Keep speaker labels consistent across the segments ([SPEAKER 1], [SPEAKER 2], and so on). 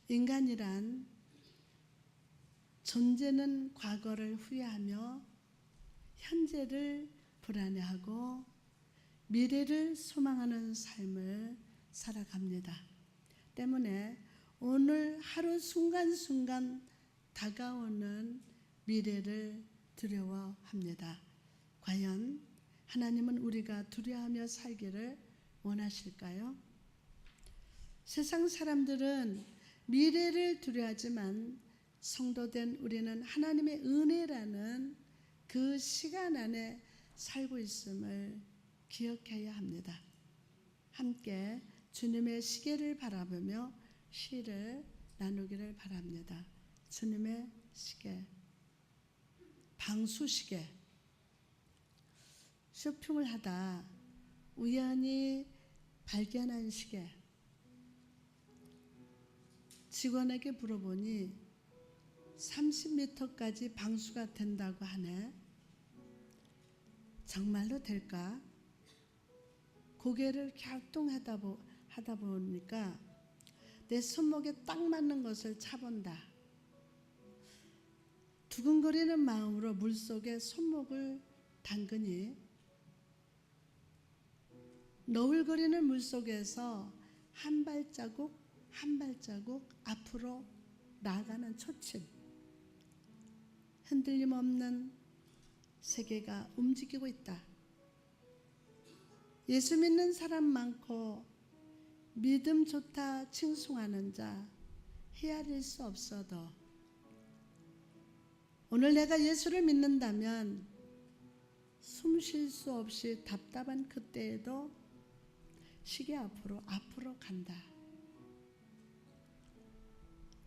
[SPEAKER 1] 인간이란 존재는 과거를 후회하며 현재를 불안해하고 미래를 소망하는 삶을 살아갑니다. 때문에 오늘 하루 순간순간 다가오는 미래를 두려워합니다. 과연 하나님은 우리가 두려워하며 살기를 원하실까요? 세상 사람들은 미래를 두려워하지만 성도된 우리는 하나님의 은혜라는 그 시간 안에 살고 있음을 기억해야 합니다. 함께 주님의 시계를 바라보며 시를 나누기를 바랍니다. 주님의 시계, 방수시계. 쇼핑을 하다 우연히 발견한 시계. 직원에게 물어보니 30m까지 방수가 된다고 하네. 정말로 될까? 고개를 갸우뚱하다 보니까 내 손목에 딱 맞는 것을 차본다. 두근거리는 마음으로 물속에 손목을 담그니 너울거리는 물속에서 한 발자국 한 발자국 앞으로 나아가는 초침. 흔들림 없는 세계가 움직이고 있다. 예수 믿는 사람 많고 믿음 좋다 칭송하는 자 헤아릴 수 없어도 오늘 내가 예수를 믿는다면 숨 쉴 수 없이 답답한 그때에도 시계 앞으로 간다.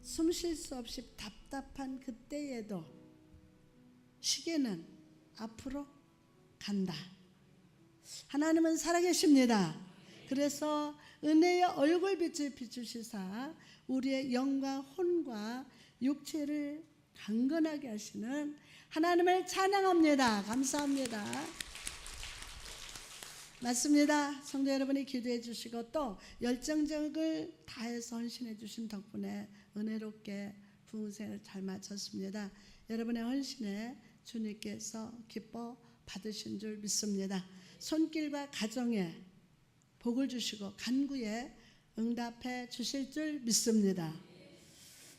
[SPEAKER 1] 숨 쉴 수 없이 답답한 그때에도 시계는 앞으로 간다. 하나님은 살아계십니다. 그래서 은혜의 얼굴빛을 비추시사 우리의 영과 혼과 육체를 강건하게 하시는 하나님을 찬양합니다. 감사합니다. 맞습니다. 성도 여러분이 기도해 주시고 또 열정적을 다해서 헌신해 주신 덕분에 은혜롭게 부흥생을 잘 마쳤습니다. 여러분의 헌신에 주님께서 기뻐 받으신 줄 믿습니다. 손길과 가정에 복을 주시고 간구에 응답해 주실 줄 믿습니다.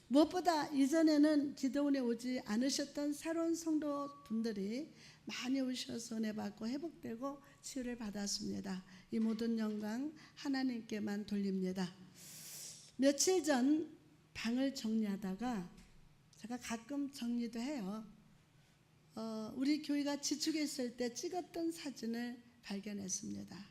[SPEAKER 1] 무엇보다 이전에는 기도원에 오지 않으셨던 새로운 성도분들이 많이 오셔서 은혜 받고 회복되고 치유를 받았습니다. 이 모든 영광 하나님께만 돌립니다. 며칠 전 방을 정리하다가 제가 가끔 정리도 해요. 우리 교회가 지축에 있을 때 찍었던 사진을 발견했습니다.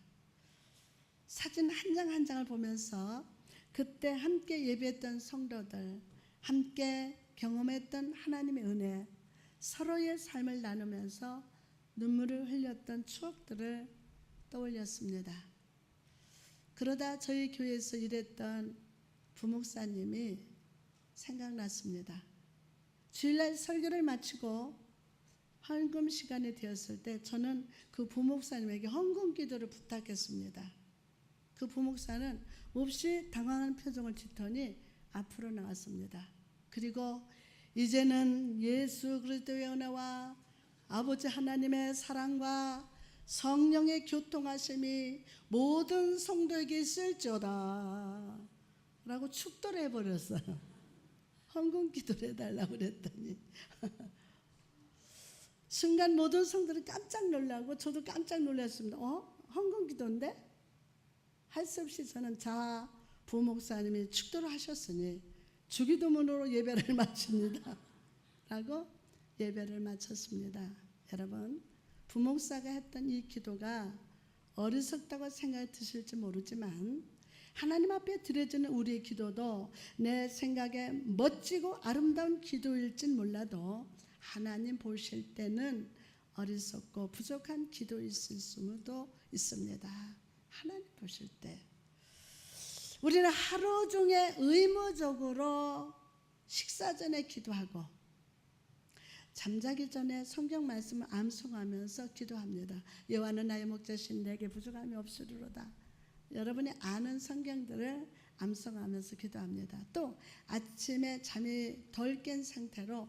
[SPEAKER 1] 사진 한 장 한 장을 보면서 그때 함께 예배했던 성도들, 함께 경험했던 하나님의 은혜, 서로의 삶을 나누면서 눈물을 흘렸던 추억들을 떠올렸습니다. 그러다 저희 교회에서 일했던 부목사님이 생각났습니다. 주일날 설교를 마치고 헌금 시간이 되었을 때 저는 그 부목사님에게 헌금 기도를 부탁했습니다. 그 부목사는 몹시 당황한 표정을 짓더니 앞으로 나왔습니다. 그리고 이제는 예수 그리스도의 은혜와 아버지 하나님의 사랑과 성령의 교통하심이 모든 성도에게 있을지어다 라고 축도를 해버렸어요. 헌금 기도를 해달라고 그랬더니 순간 모든 성도들이 깜짝 놀라고 저도 깜짝 놀랐습니다. 헌금 기도인데? 할 수 없이 저는 부목사님이 축도를 하셨으니 주기도문으로 예배를 마칩니다 라고 예배를 마쳤습니다. 여러분, 부목사가 했던 이 기도가 어리석다고 생각이 드실지 모르지만 하나님 앞에 드려지는 우리의 기도도 내 생각에 멋지고 아름다운 기도일진 몰라도 하나님 보실 때는 어리석고 부족한 기도일 수도 있습니다. 하나님 보실 때 우리는 하루 중에 의무적으로 식사 전에 기도하고 잠자기 전에 성경 말씀을 암송하면서 기도합니다. 여호와는 나의 목자신 내게 부족함이 없으리로다. 여러분이 아는 성경들을 암송하면서 기도합니다. 또 아침에 잠이 덜 깬 상태로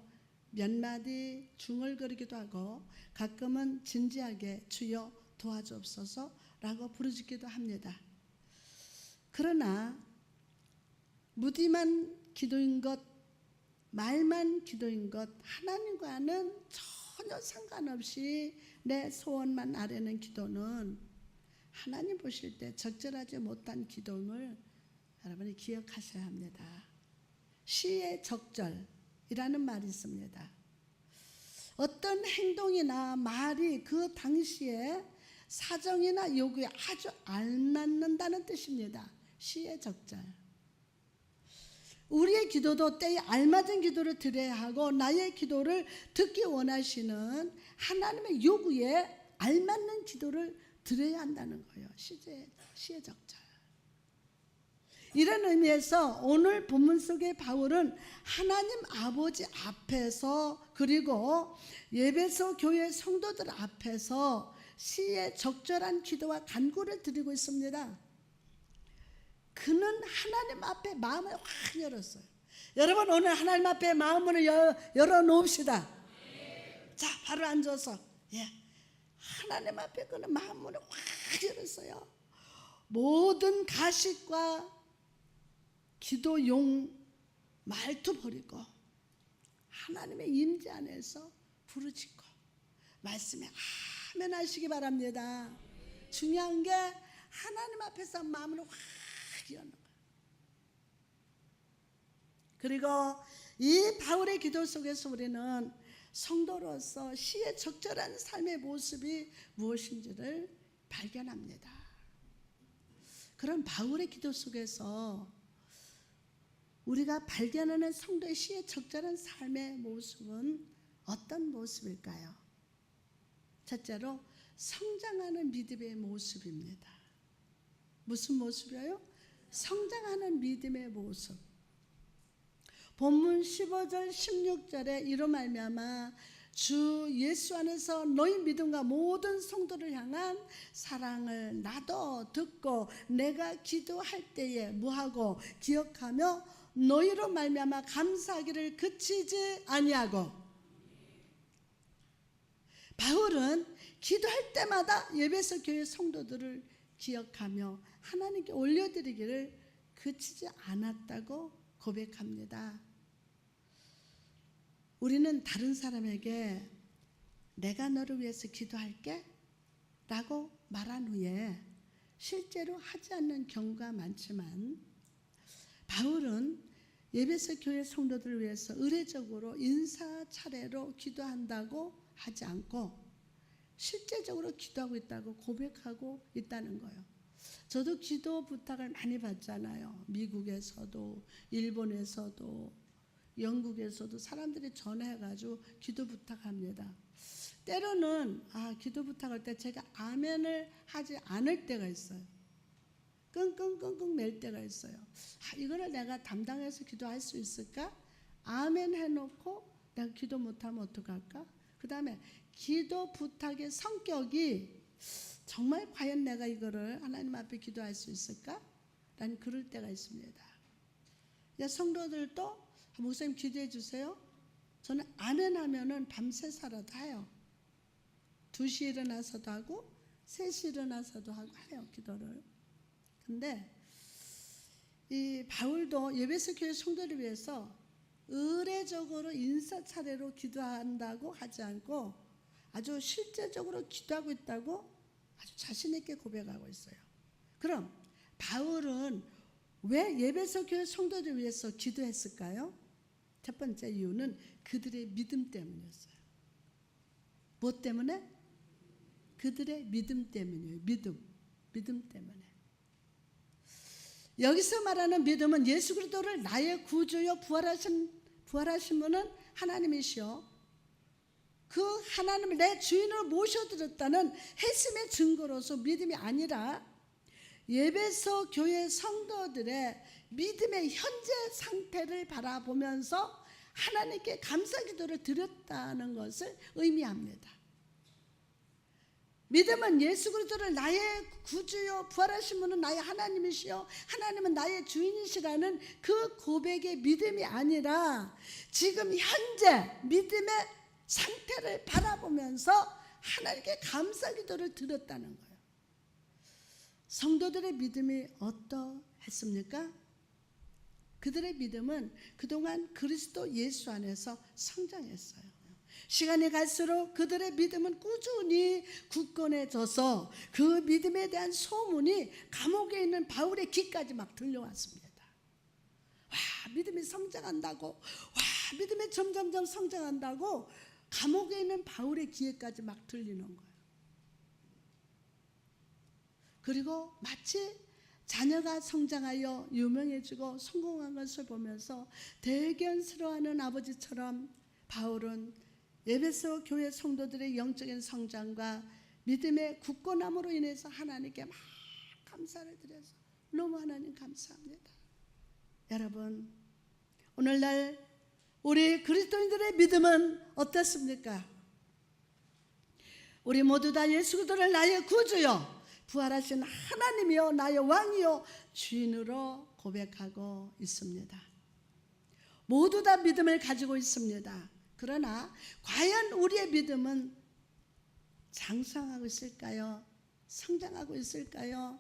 [SPEAKER 1] 몇 마디 중얼거리기도 하고 가끔은 진지하게 주여 도와주옵소서라고 부르짖기도 합니다. 그러나 무디만 기도인 것, 말만 기도인 것, 하나님과는 전혀 상관없이 내 소원만 아뢰는 기도는 하나님 보실 때 적절하지 못한 기도임을 여러분이 기억하셔야 합니다. 시의 적절이라는 말이 있습니다. 어떤 행동이나 말이 그 당시에 사정이나 요구에 아주 알맞는다는 뜻입니다. 시의 적절. 우리의 기도도 때에 알맞은 기도를 드려야 하고 나의 기도를 듣기 원하시는 하나님의 요구에 알맞는 기도를 드려야 한다는 거예요. 시의 적절. 이런 의미에서 오늘 본문 속의 바울은 하나님 아버지 앞에서 그리고 에베소 교회 성도들 앞에서 시의 적절한 기도와 간구를 드리고 있습니다. 그는 하나님 앞에 마음을 확 열었어요. 여러분 오늘 하나님 앞에 마음을 열어놓읍시다. 자, 바로 앉아서 하나님 앞에 그는 마음을 확 열었어요. 모든 가식과 기도용 말투 버리고 하나님의 임재 안에서 부르짖고 말씀에 아멘 하시기 바랍니다. 중요한 게 하나님 앞에서 마음을 확 여는 거예요. 그리고 이 바울의 기도 속에서 우리는 성도로서 시의 적절한 삶의 모습이 무엇인지를 발견합니다. 그런 바울의 기도 속에서 우리가 발견하는 성도의 시의 적절한 삶의 모습은 어떤 모습일까요? 첫째로 성장하는 믿음의 모습입니다. 무슨 모습이에요? 성장하는 믿음의 모습. 본문 15절 16절에 이로 말미암아 주 예수 안에서 너희 믿음과 모든 성도를 향한 사랑을 나도 듣고 내가 기도할 때에 무하고 기억하며 너희로 말미암아 감사하기를 그치지 아니하고. 바울은 기도할 때마다 에베소 교회 성도들을 기억하며 하나님께 올려드리기를 그치지 않았다고 고백합니다. 우리는 다른 사람에게 내가 너를 위해서 기도할게 라고 말한 후에 실제로 하지 않는 경우가 많지만 바울은 에베소 교회 성도들을 위해서 의례적으로 인사 차례로 기도한다고 하지 않고 실제적으로 기도하고 있다고 고백하고 있다는 거예요. 저도 기도 부탁을 많이 받잖아요. 미국에서도 일본에서도 영국에서도 사람들이 전화해가지고 기도 부탁합니다. 때로는 기도 부탁할 때 제가 아멘을 하지 않을 때가 있어요. 끙끙끙끙 맬 때가 있어요. 이거를 내가 담당해서 기도할 수 있을까? 아멘 해놓고 내가 기도 못하면 어떡할까? 그 다음에 기도 부탁의 성격이 정말 과연 내가 이거를 하나님 앞에 기도할 수 있을까? 라는 그럴 때가 있습니다. 성도들도 목사님 기도해 주세요. 저는 아멘 하면은 밤새서라도 해요. 2시에 일어나서도 하고 3시에 일어나서도 하고 해요, 기도를. 근데 이 바울도 에베소 교회 성도를 위해서 의례적으로 인사 차례로 기도한다고 하지 않고 아주 실제적으로 기도하고 있다고 아주 자신 있게 고백하고 있어요. 그럼 바울은 왜 에베소 교회 성도들 위해서 기도했을까요? 첫 번째 이유는 그들의 믿음 때문이었어요. 뭐 때문에? 그들의 믿음 때문이에요. 믿음 때문에. 여기서 말하는 믿음은 예수 그리스도를 나의 구주요 부활하신 분은 하나님이시오. 그 하나님을 내 주인으로 모셔드렸다는 핵심의 증거로서 믿음이 아니라 에베소 교회 성도들의 믿음의 현재 상태를 바라보면서 하나님께 감사 기도를 드렸다는 것을 의미합니다. 믿음은 예수 그리스도를 나의 구주요 부활하신 분은 나의 하나님이시요 하나님은 나의 주인이시라는 그 고백의 믿음이 아니라 지금 현재 믿음의 상태를 바라보면서 하나님께 감사 기도를 드렸다는 거예요. 성도들의 믿음이 어떠했습니까? 그들의 믿음은 그동안 그리스도 예수 안에서 성장했어요. 시간이 갈수록 그들의 믿음은 꾸준히 굳건해져서 그 믿음에 대한 소문이 감옥에 있는 바울의 귀까지 막 들려왔습니다. 와, 믿음이 성장한다고, 와, 믿음이 점점점 성장한다고 감옥에 있는 바울의 귀에까지 막 들리는 거예요. 그리고 마치 자녀가 성장하여 유명해지고 성공한 것을 보면서 대견스러워하는 아버지처럼 바울은 에베소 교회 성도들의 영적인 성장과 믿음의 굳건함으로 인해서 하나님께 막 감사를 드려서 너무 하나님 감사합니다. 여러분, 오늘날 우리 그리스도인들의 믿음은 어떻습니까? 우리 모두 다 예수 그리스도를 나의 구주요 부활하신 하나님이요 나의 왕이요 주인으로 고백하고 있습니다. 모두 다 믿음을 가지고 있습니다. 그러나 과연 우리의 믿음은 장성하고 있을까요? 성장하고 있을까요?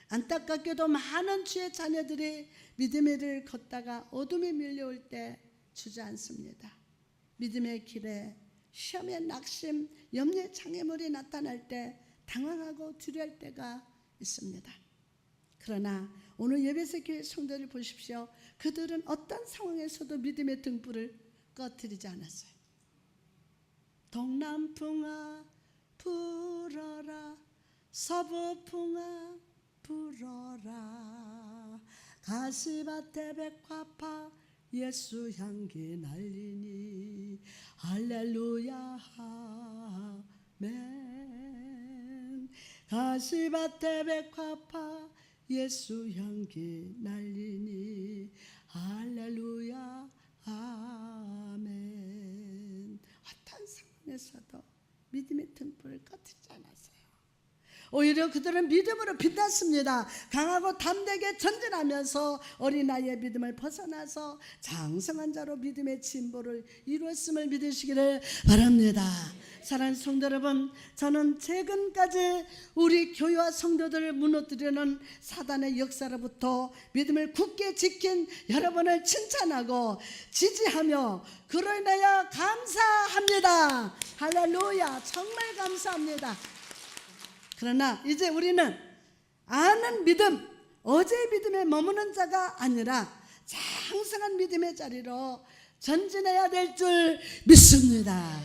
[SPEAKER 1] 안타깝게도 많은 주의 자녀들이 믿음의 길을 걷다가 어둠이 밀려올 때 주저앉습니다. 믿음의 길에 시험의 낙심, 염려의 장애물이 나타날 때 당황하고 두려울 때가 있습니다. 그러나 오늘 에베소 교회 성도를 보십시오. 그들은 어떤 상황에서도 믿음의 등불을 꺼뜨리지 않았어요. 동남풍아 불어라, 서부풍아 불어라, 가시밭에 백화파 예수 향기 날리니 할렐루야 아멘. 가시밭에 백화파 예수 향기 날리니 할렐루야 아멘. 어떤 상황에서도 믿음의 등불을 꺼뜨리지 않았어요. 오히려 그들은 믿음으로 빛났습니다. 강하고 담대하게 전진하면서 어린아이의 믿음을 벗어나서 장성한 자로 믿음의 진보를 이루었음을 믿으시기를 바랍니다. 사랑하는 성도 여러분, 저는 최근까지 우리 교회와 성도들을 무너뜨리는 사단의 역사로부터 믿음을 굳게 지킨 여러분을 칭찬하고 지지하며 그로 인하여 감사합니다. 할렐루야, 정말 감사합니다. 그러나 이제 우리는 아는 믿음, 어제의 믿음에 머무는 자가 아니라 장성한 믿음의 자리로 전진해야 될 줄 믿습니다.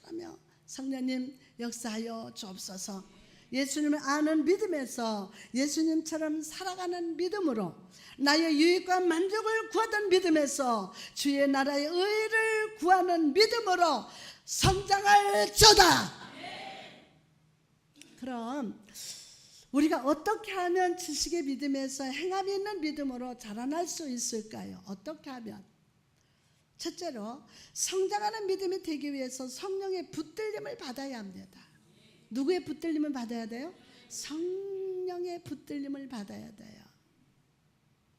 [SPEAKER 1] 그러며 성령님 역사하여 주옵소서. 예수님을 아는 믿음에서 예수님처럼 살아가는 믿음으로 나의 유익과 만족을 구하던 믿음에서 주의 나라의 의를 구하는 믿음으로 성장할 자다. 그럼 우리가 어떻게 하면 지식의 믿음에서 행함이 있는 믿음으로 자라날 수 있을까요? 어떻게 하면? 첫째로 성장하는 믿음이 되기 위해서 성령의 붙들림을 받아야 합니다. 누구의 붙들림을 받아야 돼요? 성령의 붙들림을 받아야 돼요.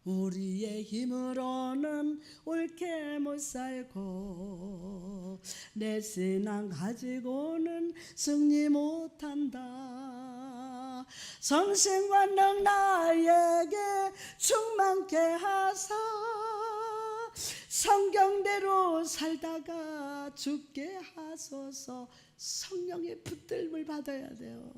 [SPEAKER 1] 우리의 힘으로는 옳게 못 살고 내 신앙 가지고는 승리 못한다. 성신과 능 나에게 충만케 하사 성경대로 살다가 죽게 하소서. 성령의 붙들림을 받아야 돼요.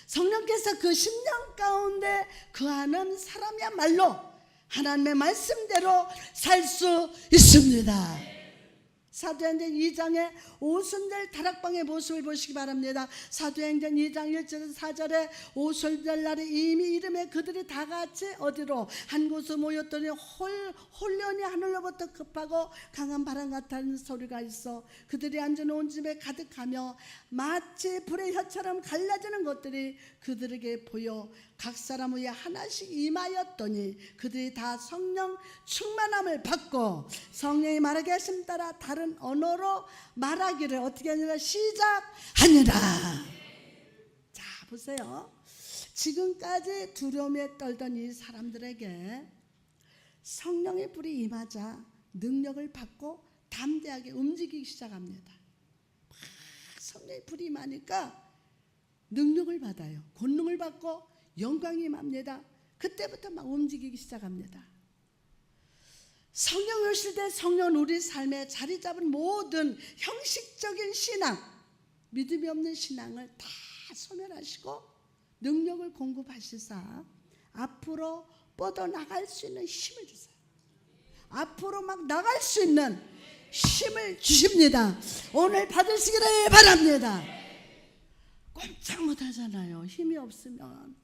[SPEAKER 1] 성령께서 그 심령 가운데 거하는 사람이야말로 하나님의 말씀대로 살 수 있습니다. 사도행전 2장의 오순절 다락방의 모습을 보시기 바랍니다. 사도행전 2장 1절에서 4절에 오순절 날에 이미 이름에 그들이 다 같이 어디로 한 곳으로 모였더니 혼련이 하늘로부터 급하고 강한 바람 같은 소리가 있어 그들이 앉은 온 집에 가득하며 마치 불의 혀처럼 갈라지는 것들이 그들에게 보여 각 사람 위에 하나씩 임하였더니 그들이 다 성령 충만함을 받고 성령이 말하게 하심 따라 다른 언어로 말하기를 어떻게 하니라 시작하니라. 보세요. 지금까지 두려움에 떨던 이 사람들에게 성령의 불이 임하자 능력을 받고 담대하게 움직이기 시작합니다. 성령의 불이 임하니까 능력을 받아요. 권능을 받고 영광이 임합니다. 그때부터 막 움직이기 시작합니다. 성령 오실 때 성령 우리 삶에 자리 잡은 모든 형식적인 신앙, 믿음이 없는 신앙을 다 소멸하시고 능력을 공급하시사 앞으로 뻗어나갈 수 있는 힘을 주세요. 앞으로 막 나갈 수 있는 힘을 주십니다. 오늘 받으시기를 바랍니다. 꼼짝 못하잖아요. 힘이 없으면.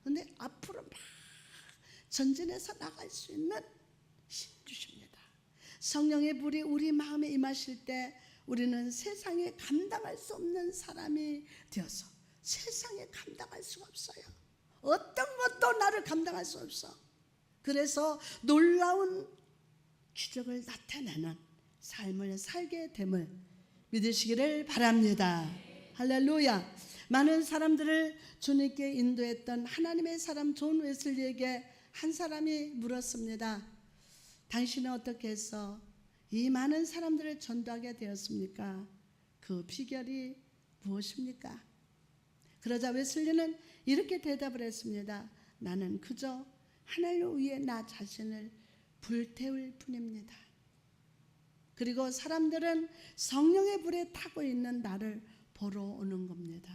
[SPEAKER 1] 근데 앞으로 막 전진해서 나갈 수 있는 힘 주십니다. 성령의 불이 우리 마음에 임하실 때 우리는 세상에 감당할 수 없는 사람이 되어서 세상에 감당할 수가 없어요. 어떤 것도 나를 감당할 수 없어. 그래서 놀라운 기적을 나타내는 삶을 살게 됨을 믿으시기를 바랍니다. 할렐루야. 많은 사람들을 주님께 인도했던 하나님의 사람 존 웨슬리에게 한 사람이 물었습니다. 당신은 어떻게 해서 이 많은 사람들을 전도하게 되었습니까? 그 비결이 무엇입니까? 그러자 웨슬리는 이렇게 대답을 했습니다. 나는 그저 하나님 위에 나 자신을 불태울 뿐입니다. 그리고 사람들은 성령의 불에 타고 있는 나를 보러 오는 겁니다.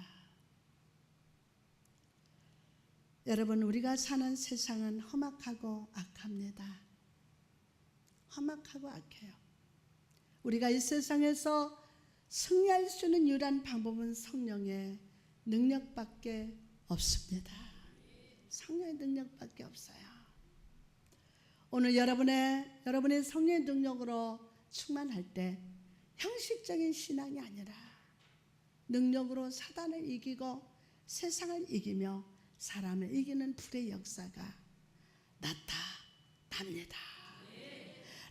[SPEAKER 1] 여러분, 우리가 사는 세상은 험악하고 악합니다. 험악하고 악해요. 우리가 이 세상에서 승리할 수 있는 유일한 방법은 성령의 능력밖에 없습니다. 성령의 능력밖에 없어요. 오늘 여러분의 성령의 능력으로 충만할 때 형식적인 신앙이 아니라 능력으로 사단을 이기고 세상을 이기며 사람을 이기는 불의 역사가 나타납니다.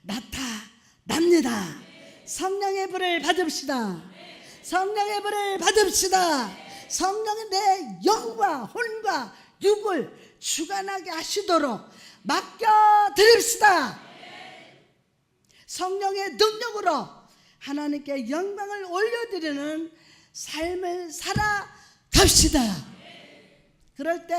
[SPEAKER 1] 나타납니다. 성령의 불을 받읍시다. 성령의 불을 받읍시다. 성령이 내 영과 혼과 육을 주관하게 하시도록 맡겨드립시다. 성령의 능력으로 하나님께 영광을 올려드리는 삶을 살아갑시다. 그럴 때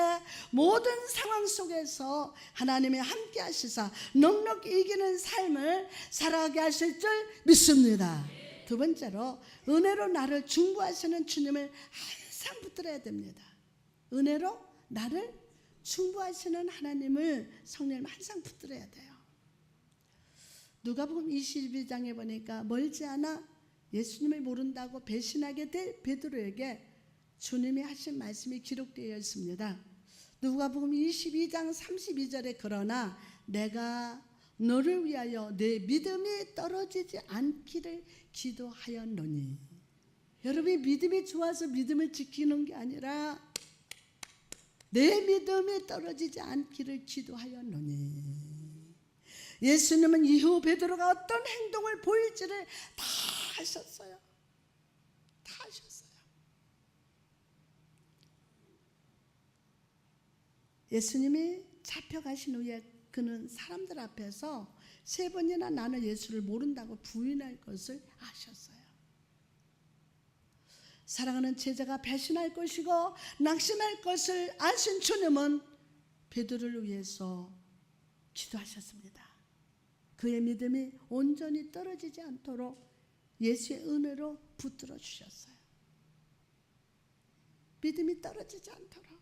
[SPEAKER 1] 모든 상황 속에서 하나님이 함께 하시사 넉넉히 이기는 삶을 살아가게 하실 줄 믿습니다. 두 번째로 은혜로 나를 중보하시는 주님을 항상 붙들어야 됩니다. 은혜로 나를 중보하시는 하나님을 성령님 항상 붙들어야 돼요. 누가복음 22장에 보니까 멀지 않아 예수님을 모른다고 배신하게 될 베드로에게 주님이 하신 말씀이 기록되어 있습니다. 누가복음 22장 32절에 그러나 내가 너를 위하여 내 믿음이 떨어지지 않기를 기도하였노니. 여러분이 믿음이 좋아서 믿음을 지키는 게 아니라 내 믿음이 떨어지지 않기를 기도하였노니. 예수님은 이후 베드로가 어떤 행동을 보일지를 다 하셨어요. 다 하셨어요. 예수님이 잡혀가신 후에 그는 사람들 앞에서 3번이나 나는 예수를 모른다고 부인할 것을 아셨어요. 사랑하는 제자가 배신할 것이고 낙심할 것을 아신 주님은 베드로를 위해서 기도하셨습니다. 그의 믿음이 온전히 떨어지지 않도록 예수의 은혜로 붙들어 주셨어요. 믿음이 떨어지지 않도록.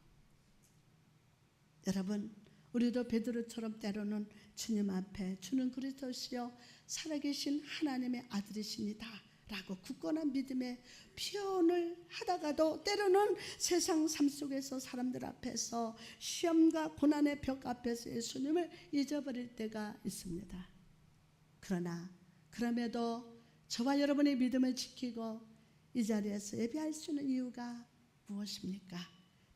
[SPEAKER 1] 여러분, 우리도 베드로처럼 때로는 주님 앞에 주는 그리스도시여 살아계신 하나님의 아들이십니다 라고 굳건한 믿음의 표현을 하다가도 때로는 세상 삶 속에서 사람들 앞에서 시험과 고난의 벽 앞에서 예수님을 잊어버릴 때가 있습니다. 그러나 그럼에도 저와 여러분의 믿음을 지키고 이 자리에서 예배할 수 있는 이유가 무엇입니까?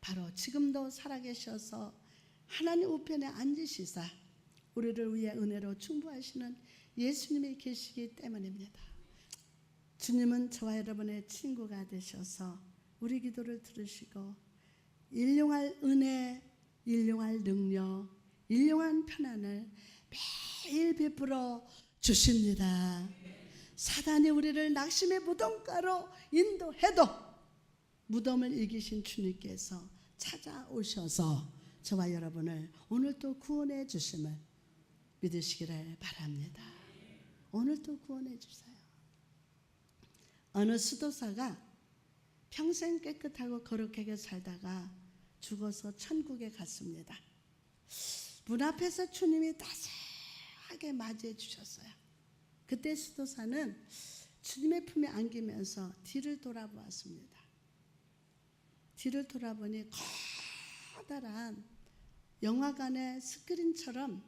[SPEAKER 1] 바로 지금도 살아계셔서 하나님 우편에 앉으시사 우리를 위해 은혜로 충보하시는 예수님이 계시기 때문입니다. 주님은 저와 여러분의 친구가 되셔서 우리 기도를 들으시고 일용할 은혜, 일용할 능력, 일용한 편안을 매일 베풀어 주십니다. 사단이 우리를 낙심의 무덤가로 인도해도 무덤을 이기신 주님께서 찾아오셔서 저와 여러분을 오늘도 구원해 주심을 믿으시기를 바랍니다. 오늘도 구원해 주세요. 어느 수도사가 평생 깨끗하고 거룩하게 살다가 죽어서 천국에 갔습니다. 문 앞에서 주님이 따스하게 맞이해 주셨어요. 그때 수도사는 주님의 품에 안기면서 뒤를 돌아보았습니다. 뒤를 돌아보니 커다란 영화관의 스크린처럼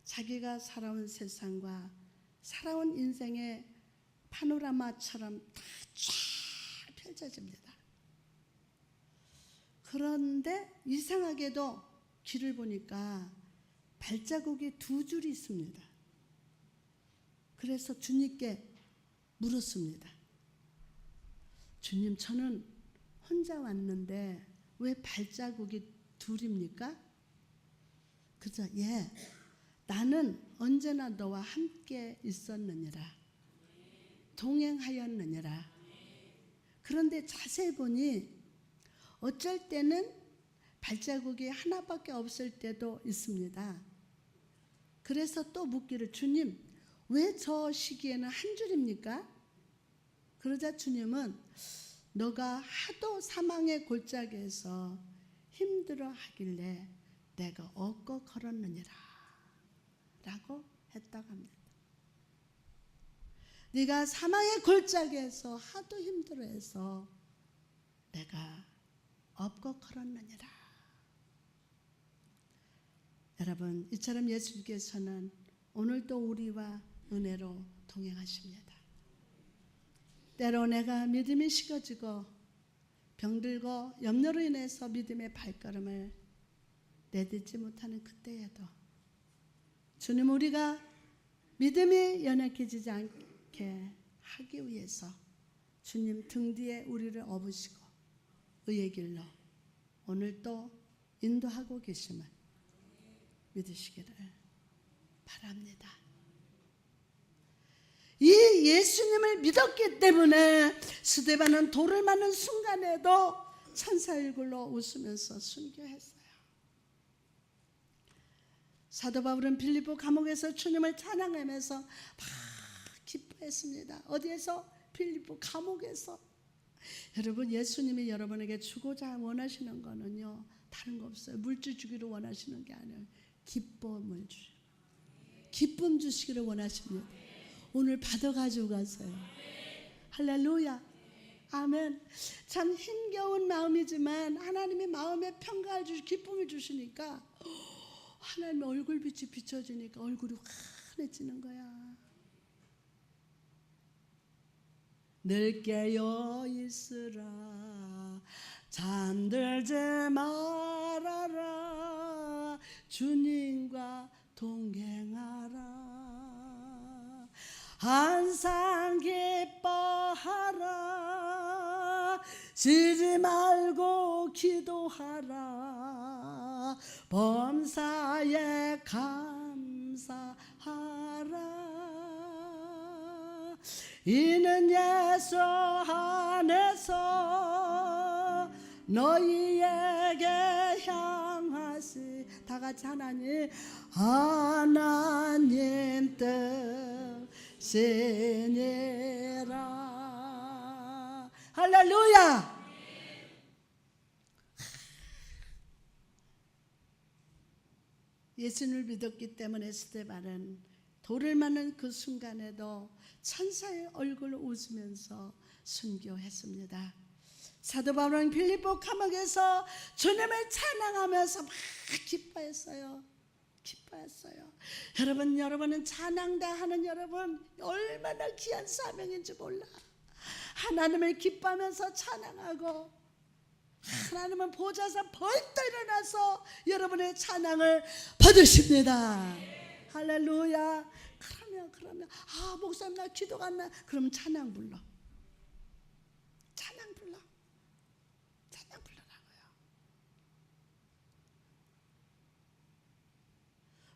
[SPEAKER 1] 자기가 살아온 세상과 살아온 인생의 파노라마처럼 다 쫙 펼쳐집니다. 그런데 이상하게도 길을 보니까 발자국이 두 줄이 있습니다. 그래서 주님께 물었습니다. 주님, 저는 혼자 왔는데 왜 발자국이 둘입니까? 그래서 예, 나는 언제나 너와 함께 있었느니라, 동행하였느니라. 그런데 자세히 보니 어쩔 때는 발자국이 하나밖에 없을 때도 있습니다. 그래서 또 묻기를, 주님, 왜 저 시기에는 한 줄입니까? 그러자 주님은 너가 하도 사망의 골짜기에서 힘들어 하길래 내가 얻고 걸었느니라 라고 했다고 합니다. 네가 사망의 골짜기에서 하도 힘들어해서 내가 업고 걸었느니라. 여러분, 이처럼 예수님께서는 오늘도 우리와 은혜로 동행하십니다. 때로 내가 믿음이 식어지고 병들고 염려로 인해서 믿음의 발걸음을 내딛지 못하는 그때에도 주님, 우리가 믿음이 연약해지지 않게 하기 위해서 주님 등 뒤에 우리를 업으시고 의의 길로 오늘도 인도하고 계심을 믿으시기를 바랍니다. 이 예수님을 믿었기 때문에 스데반은 돌을 맞는 순간에도 천사 얼굴로 웃으면서 순교했어요. 사도 바울은 빌립보 감옥에서 주님을 찬양하면서 막 기뻐했습니다. 어디에서? 빌립보 감옥에서. 여러분, 예수님이 여러분에게 주고자 원하시는 거는요, 다른 거 없어요. 물질 주기를 원하시는 게 아니에요. 기쁨을 기쁨 주시기를 원하십니다. 오늘 받아가지고 가세요. 할렐루야. 아멘. 참 힘겨운 마음이지만 하나님의 마음에 평가를 주시고 기쁨을 주시니까 하나님의 얼굴빛이 비춰지니까 얼굴이 환해지는 거야. 늘 깨어 있으라, 잠들지 말아라, 주님과 동행하라, 항상 기뻐하라, 지지 말고 기도하라, 범사에 감사하라. 이는 예수 안에서 너희에게 향하시. 다 같이 하나님 뜻이니라. 할렐루야. 예수님을 믿었기 때문에 스데반은 돌을 맞는 그 순간에도 천사의 얼굴을 웃으면서 순교했습니다. 사도 바울은 빌립보 감옥에서 주님을 찬양하면서 막 기뻐했어요. 여러분, 여러분은 찬양다 하는 여러분 얼마나 귀한 사명인지 몰라. 하나님을 기뻐하면서 찬양하고 하나님은 보좌에서 벌떡 일어나서 여러분의 찬양을 받으십니다. 할렐루야. 그러면 목사님 나 기도가 안 나. 그럼 찬양 불러라고요.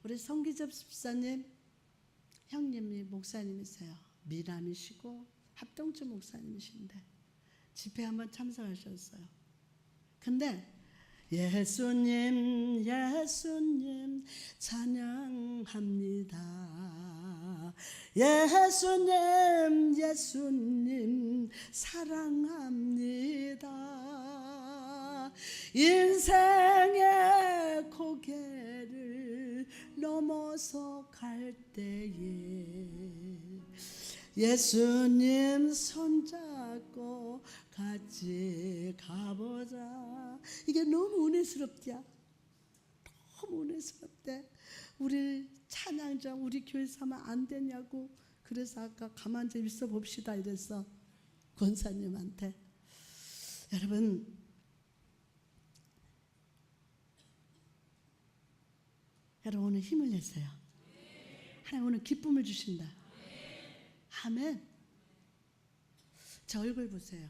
[SPEAKER 1] 우리 성기접 집사님 형님이 목사님이세요. 미남이시고 합동주 목사님이신데 집회 한번 참석하셨어요. 근데 예수님 예수님 찬양합니다. 예수님 예수님 사랑합니다. 인생의 고개를 넘어서 갈 때에 예수님 손잡고 같이 가보자. 이게 너무 은혜스럽디야. 너무 은혜스럽대. 우리 찬양자 우리 교회에서 하면 안 되냐고. 그래서 아까 가만 좀 있어 봅시다 이랬어 권사님한테. 여러분 오늘 힘을 내세요. 하나님 오늘 기쁨을 주신다. 아멘. 저 얼굴 보세요.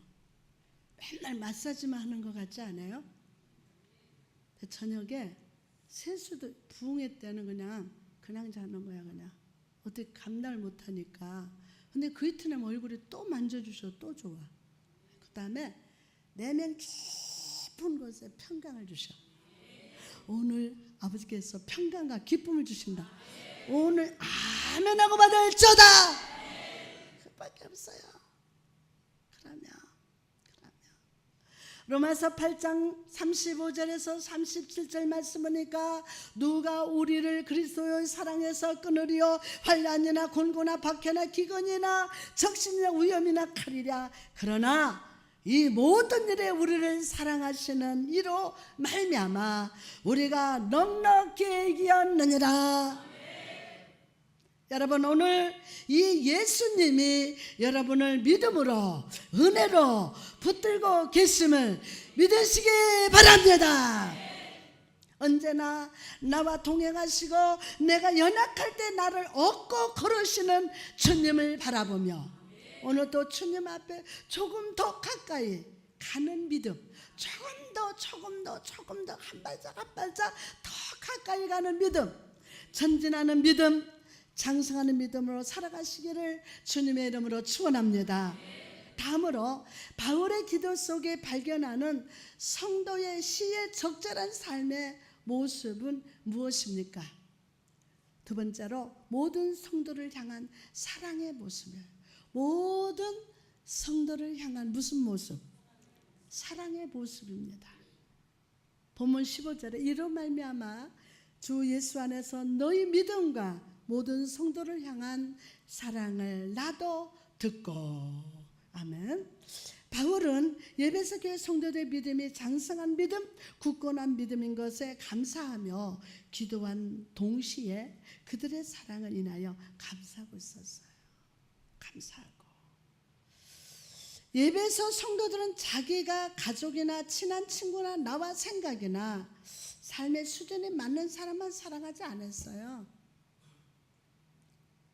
[SPEAKER 1] 맨날 마사지만 하는 것 같지 않아요? 저녁에 세수도 부흥회 때는 그냥 자는 거야. 그냥 어떻게 감당을 못하니까. 근데 그 이튿날 얼굴이 또 만져주셔. 또 좋아. 그 다음에 내면 깊은 곳에 평강을 주셔. 오늘 아버지께서 평강과 기쁨을 주신다. 오늘 아멘하고 받을지어다. 그밖에 없어요. 그러면 로마서 8장 35절에서 37절 말씀 보니까 누가 우리를 그리스도의 사랑에서 끊으리요. 환난이나 곤고나 박해나 기근이나 적신이나 위험이나 칼이랴. 그러나 이 모든 일에 우리를 사랑하시는 이로 말미암아 우리가 넉넉히 이겼느니라. 여러분 오늘 이 예수님이 여러분을 믿음으로 은혜로 붙들고 계심을 믿으시기 바랍니다. 언제나 나와 동행하시고 내가 연약할 때 나를 업고 걸으시는 주님을 바라보며 오늘 또 주님 앞에 조금 더 가까이 가는 믿음, 조금 더 한 발짝 더 가까이 가는 믿음, 전진하는 믿음, 장성하는 믿음으로 살아가시기를 주님의 이름으로 축원합니다. 다음으로 바울의 기도 속에 발견하는 성도의 시의 적절한 삶의 모습은 무엇입니까? 두 번째로 모든 성도를 향한 사랑의 모습이에요. 모든 성도를 향한 무슨 모습? 사랑의 모습입니다. 본문 15절에 이로 말미암아 주 예수 안에서 너희 믿음과 모든 성도를 향한 사랑을 나도 듣고. 아멘. 바울은 에베소 교회 성도들의 믿음이 장성한 믿음, 굳건한 믿음인 것에 감사하며 기도한 동시에 그들의 사랑을 인하여 감사하고 있었어요. 감사하고. 에베소 성도들은 자기가 가족이나 친한 친구나 나와 생각이나 삶의 수준에 맞는 사람만 사랑하지 않았어요.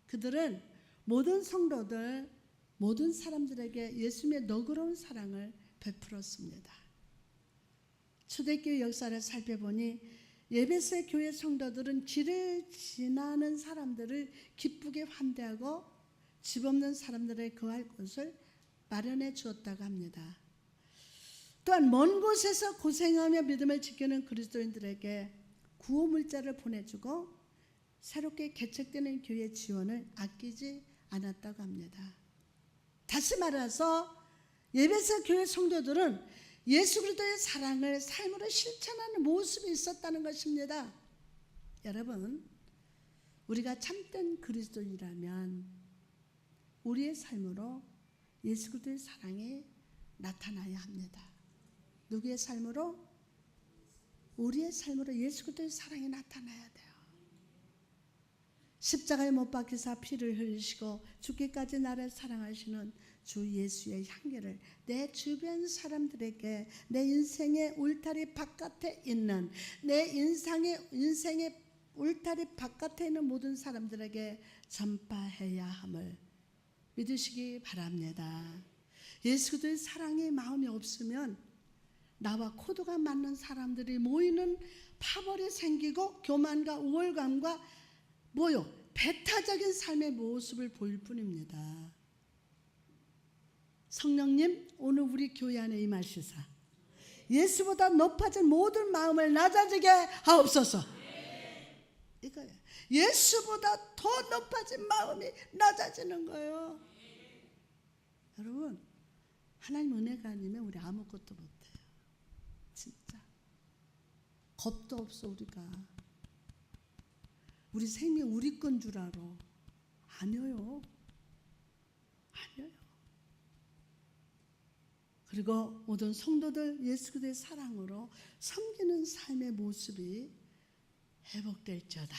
[SPEAKER 1] 그들은 모든 성도들, 모든 사람들에게 예수님의 너그러운 사랑을 베풀었습니다. 초대교회 역사를 살펴보니 에베소 교회 성도들은 길을 지나는 사람들을 기쁘게 환대하고 집 없는 사람들의 거할 곳을 마련해 주었다고 합니다. 또한 먼 곳에서 고생하며 믿음을 지키는 그리스도인들에게 구호 물자를 보내주고 새롭게 개척되는 교회 지원을 아끼지 않았다고 합니다. 다시 말해서 에베소 교회 성도들은 예수 그리스도의 사랑을 삶으로 실천하는 모습이 있었다는 것입니다. 여러분, 우리가 참된 그리스도인이라면 우리의 삶으로 예수 그리스도의 사랑이 나타나야 합니다. 누구의 삶으로? 우리의 삶으로 예수 그리스도의 사랑이 나타나야 돼요. 십자가에 못 박히사 피를 흘리시고 죽기까지 나를 사랑하시는 주 예수의 향기를 내 주변 사람들에게 내 인생의 울타리 바깥에 있는 내 인생의 울타리 바깥에 있는 모든 사람들에게 전파해야 함을 믿으시기 바랍니다. 예수 그리스도의 사랑의 마음이 없으면 나와 코드가 맞는 사람들이 모이는 파벌이 생기고 교만과 우월감과 뭐요? 배타적인 삶의 모습을 보일 뿐입니다. 성령님, 오늘 우리 교회 안에 임하시사 예수보다 높아진 모든 마음을 낮아지게 하옵소서. 이거예요. 예수보다 더 높아진 마음이 낮아지는 거예요. 여러분, 하나님 은혜가 아니면 우리 아무것도 못해요. 진짜 겁도 없어. 우리가 우리 생명 우리 건 줄 알아. 아니에요. 아니에요. 그리고 모든 성도들 예수 그리스도의 사랑으로 섬기는 삶의 모습이 회복될지어다.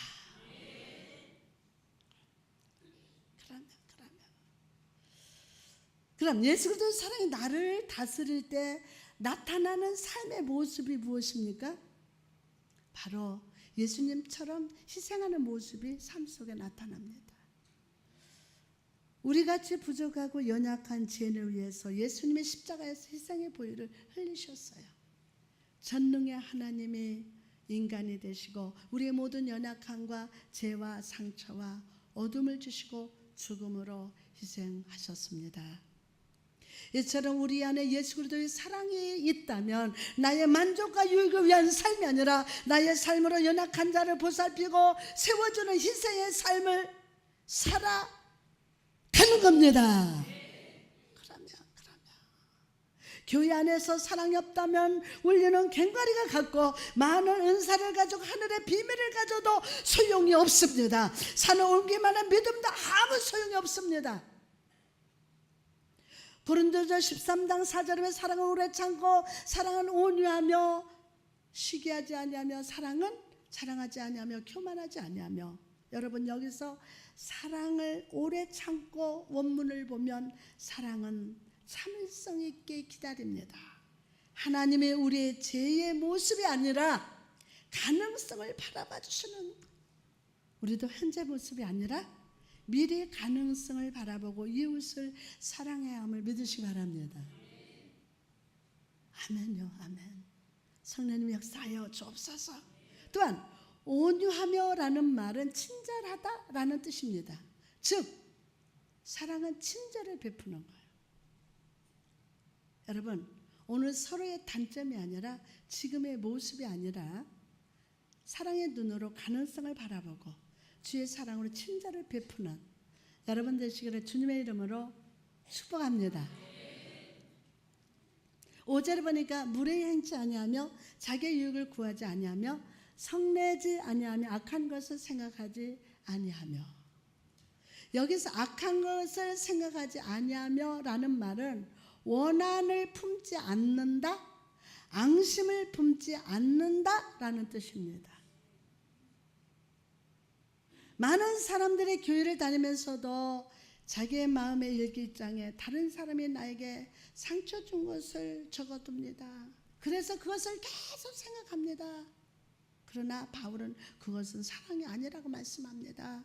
[SPEAKER 1] 그럼 예수 그리스도의 사랑이 나를 다스릴 때 나타나는 삶의 모습이 무엇입니까? 바로 예수님처럼 희생하는 모습이 삶 속에 나타납니다. 우리같이 부족하고 연약한 죄인을 위해서 예수님의 십자가에서 희생의 보혈을 흘리셨어요. 전능의 하나님이 인간이 되시고 우리의 모든 연약함과 죄와 상처와 어둠을 주시고 죽음으로 희생하셨습니다. 이처럼 우리 안에 예수 그리스도의 사랑이 있다면 나의 만족과 유익을 위한 삶이 아니라 나의 삶으로 연약한 자를 보살피고 세워주는 희생의 삶을 살아가는 겁니다. 그러면 교회 안에서 사랑이 없다면 우리는 괭과리가 같고 많은 은사를 가지고 하늘의 비밀을 가져도 소용이 없습니다. 산을 옮기만한 믿음도 아무 소용이 없습니다. 고린도서 13장 4절에 사랑은 오래 참고 사랑은 온유하며 시기하지 아니하며 사랑은 자랑하지 아니하며 교만하지 아니하며. 여러분, 여기서 사랑을 오래 참고 원문을 보면 사랑은 참을성 있게 기다립니다. 하나님의 우리의 죄의 모습이 아니라 가능성을 바라봐 주시는, 우리도 현재 모습이 아니라 미래의 가능성을 바라보고 이웃을 사랑해야 함을 믿으시기 바랍니다. 아멘요. 아멘. 성령님 역사하여 주옵소서. 또한 온유하며라는 말은 친절하다라는 뜻입니다. 즉 사랑은 친절을 베푸는 거예요. 여러분, 오늘 서로의 단점이 아니라 지금의 모습이 아니라 사랑의 눈으로 가능성을 바라보고 주의 사랑으로 친절을 베푸는 여러분 되시기를 주님의 이름으로 축복합니다. 5절에 보니까 무례히 행치 아니하며 자기의 유익을 구하지 아니하며 성내지 아니하며 악한 것을 생각하지 아니하며. 여기서 악한 것을 생각하지 아니하며 라는 말은 원한을 품지 않는다, 앙심을 품지 않는다 라는 뜻입니다. 많은 사람들이 교회를 다니면서도 자기의 마음의 일기장에 다른 사람이 나에게 상처 준 것을 적어둡니다. 그래서 그것을 계속 생각합니다. 그러나 바울은 그것은 사랑이 아니라고 말씀합니다.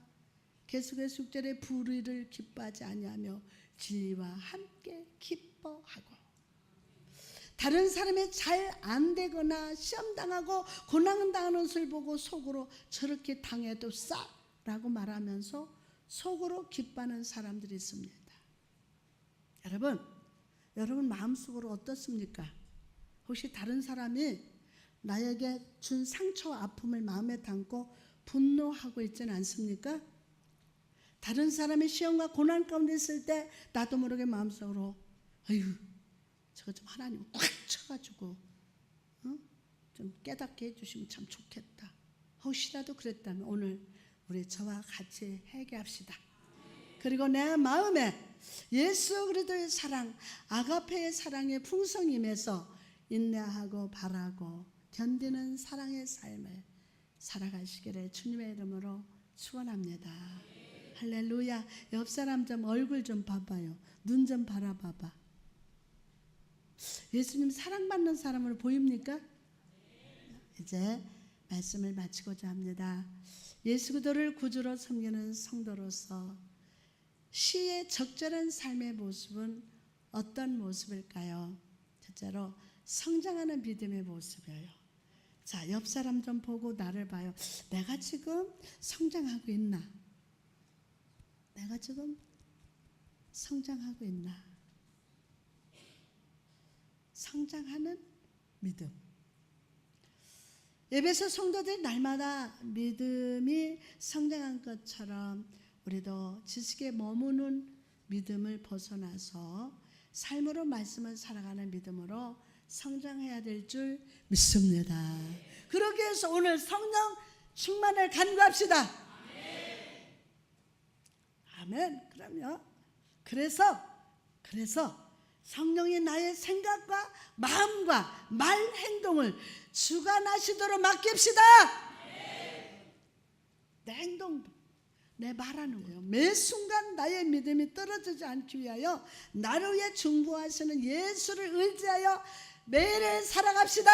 [SPEAKER 1] 계속해서 6절에 불의를 기뻐하지 아니하며 진리와 함께 기뻐하고. 다른 사람이 잘 안 되거나 시험당하고 고난당하는 것을 보고 속으로 저렇게 당해도 싸라고 말하면서 속으로 기뻐하는 사람들이 있습니다. 여러분 마음속으로 어떻습니까? 혹시 다른 사람이 나에게 준 상처와 아픔을 마음에 담고 분노하고 있지는 않습니까? 다른 사람이 시험과 고난 가운데 있을 때 나도 모르게 마음속으로 아유 저거 좀 하나님 꽉 쳐가지고 좀 깨닫게 해주시면 참 좋겠다. 혹시라도 그랬다면 오늘 우리 저와 같이 회개합시다. 그리고 내 마음에 예수 그리스도의 사랑, 아가페의 사랑의 풍성임에서 인내하고 바라고 견디는 사랑의 삶을 살아가시기를 주님의 이름으로 축원합니다. 할렐루야. 옆 사람 좀 얼굴 좀 봐봐요. 눈 좀 바라봐봐. 예수님 사랑받는 사람으로 보입니까? 이제 말씀을 마치고자 합니다. 예수 그리스도를 구주로 섬기는 성도로서 시의 적절한 삶의 모습은 어떤 모습일까요? 첫째로 성장하는 믿음의 모습이에요. 자, 옆 사람 좀 보고 나를 봐요. 내가 지금 성장하고 있나? 내가 지금 성장하고 있나? 성장하는 믿음. 에베소 성도들 날마다 믿음이 성장한 것처럼 우리도 지식에 머무는 믿음을 벗어나서 삶으로 말씀을 살아가는 믿음으로 성장해야 될 줄 믿습니다. 그러기 위해서 오늘 성령 충만을 간구합시다. 아멘. 그럼요. 그래서 성령이 나의 생각과 마음과 말 행동을 주관하시도록 맡깁시다. 내 행동, 내 말하는 거예요. 매 순간 나의 믿음이 떨어지지 않기 위하여 나를 위해 중보하시는 예수를 의지하여 매일 살아갑시다.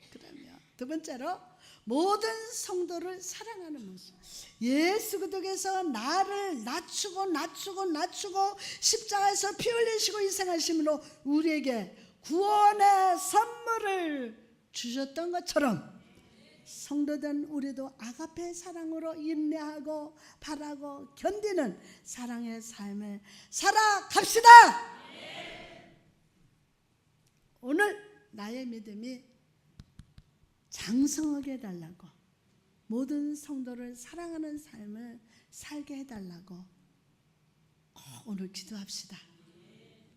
[SPEAKER 1] 그러면 두 번째로 모든 성도를 사랑하는 모습. 예수 그리스도께서 나를 낮추고 십자가에서 피 흘리시고 희생하심으로 우리에게 구원의 선물을 주셨던 것처럼 성도된 우리도 아가페 사랑으로 인내하고 바라고 견디는 사랑의 삶을 살아갑시다. 오늘 나의 믿음이 장성하게 해달라고, 모든 성도를 사랑하는 삶을 살게 해달라고 오늘 기도합시다.